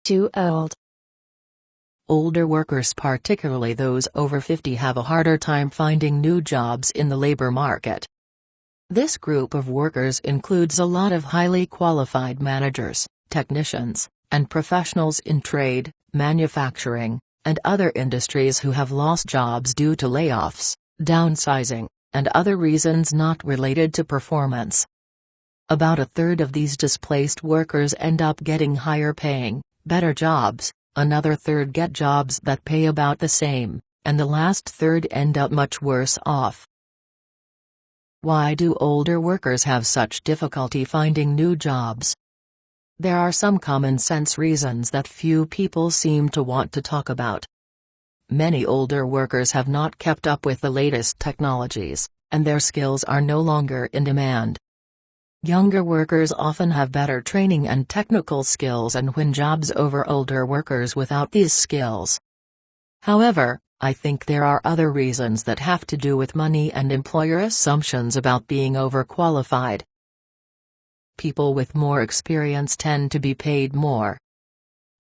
Too old. Older workers, particularly those over 50, have a harder time finding new jobs in the labor market. This group of workers includes a lot of highly qualified managers, technicians, and professionals in trade, manufacturing, and other industries who have lost jobs due to layoffs, downsizing, and other reasons not related to performance. About a third of these displaced workers end up getting higher paying, better jobs, another third get jobs that pay about the same, and the last third end up much worse off. Why do older workers have such difficulty finding new jobs? There are some common sense reasons that few people seem to want to talk about. Many older workers have not kept up with the latest technologies, and their skills are no longer in demand. Younger workers often have better training and technical skills and win jobs over older workers without these skills. However, I think there are other reasons that have to do with money and employer assumptions about being overqualified. People with more experience tend to be paid more.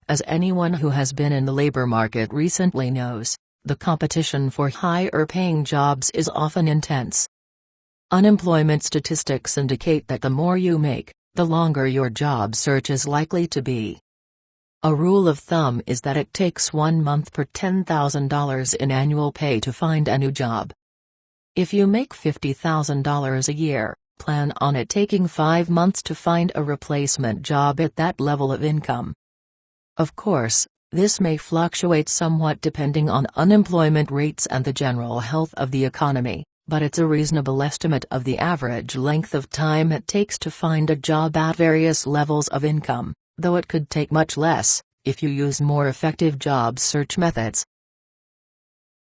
As anyone who has been in the labor market recently knows, the competition for higher-paying jobs is often intense. Unemployment statistics indicate that the more you make, the longer your job search is likely to be. A rule of thumb is that it takes 1 month per $10,000 in annual pay to find a new job. If you make $50,000 a year, plan on it taking 5 months to find a replacement job at that level of income. Of course, this may fluctuate somewhat depending on unemployment rates and the general health of the economy, but it's a reasonable estimate of the average length of time it takes to find a job at various levels of income, though it could take much less, if you use more effective job search methods.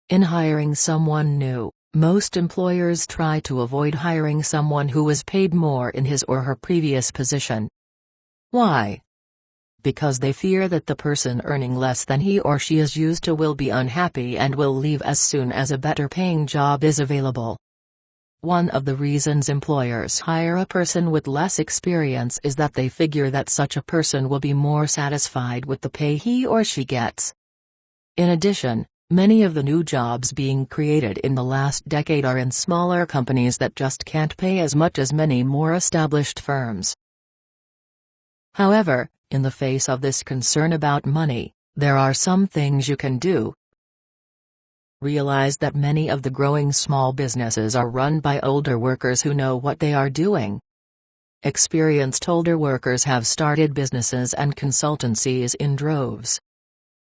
In hiring someone new, most employers try to avoid hiring someone who was paid more in his or her previous position. Why? Because they fear that the person earning less than he or she is used to will be unhappy and will leave as soon as a better-paying job is available. One of the reasons employers hire a person with less experience is that they figure that such a person will be more satisfied with the pay he or she gets. In addition, many of the new jobs being created in the last decade are in smaller companies that just can't pay as much as many more established firms. However, in the face of this concern about money, there are some things you can do. Realize that many of the growing small businesses are run by older workers who know what they are doing. Experienced older workers have started businesses and consultancies in droves.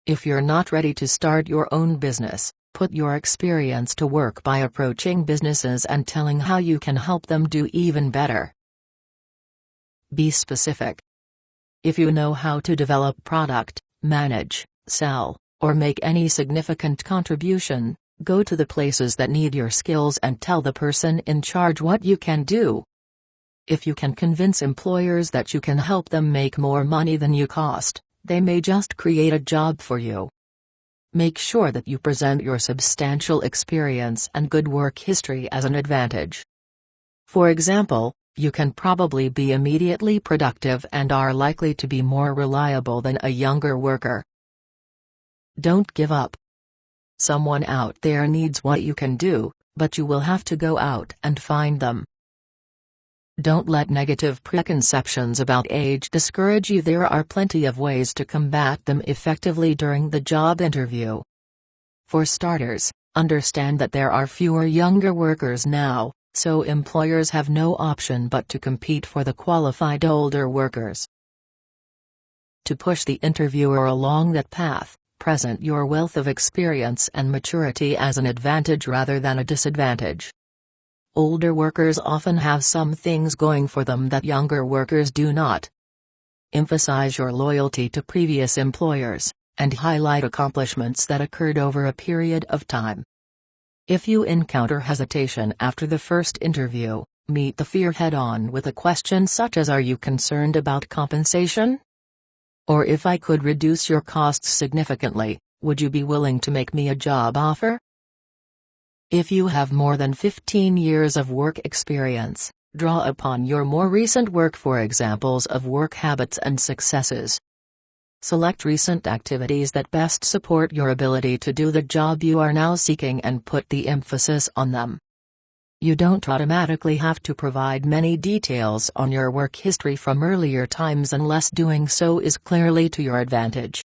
If you're not ready to start your own business, put your experience to work by approaching businesses and telling how you can help them do even better. Be specific. If you know how to develop product, manage, sell, or make any significant contribution, go to the places that need your skills and tell the person in charge what you can do. If you can convince employers that you can help them make more money than you cost, they may just create a job for you. Make sure that you present your substantial experience and good work history as an advantage. For example, you can probably be immediately productive and are likely to be more reliable than a younger worker. Don't give up. Someone out there needs what you can do, but you will have to go out and find them. Don't let negative preconceptions about age discourage you. There are plenty of ways to combat them effectively during the job interview. For starters, understand that there are fewer younger workers now, so employers have no option but to compete for the qualified older workers. To push the interviewer along that path, present your wealth of experience and maturity as an advantage rather than a disadvantage. Older workers often have some things going for them that younger workers do not. Emphasize your loyalty to previous employers, and highlight accomplishments that occurred over a period of time. If you encounter hesitation after the first interview, meet the fear head-on with a question such as, "Are you concerned about compensation?" Or, "If I could reduce your costs significantly, would you be willing to make me a job offer?" If you have more than 15 years of work experience, draw upon your more recent work for examples of work habits and successes. Select recent activities that best support your ability to do the job you are now seeking and put the emphasis on them. You don't automatically have to provide many details on your work history from earlier times unless doing so is clearly to your advantage.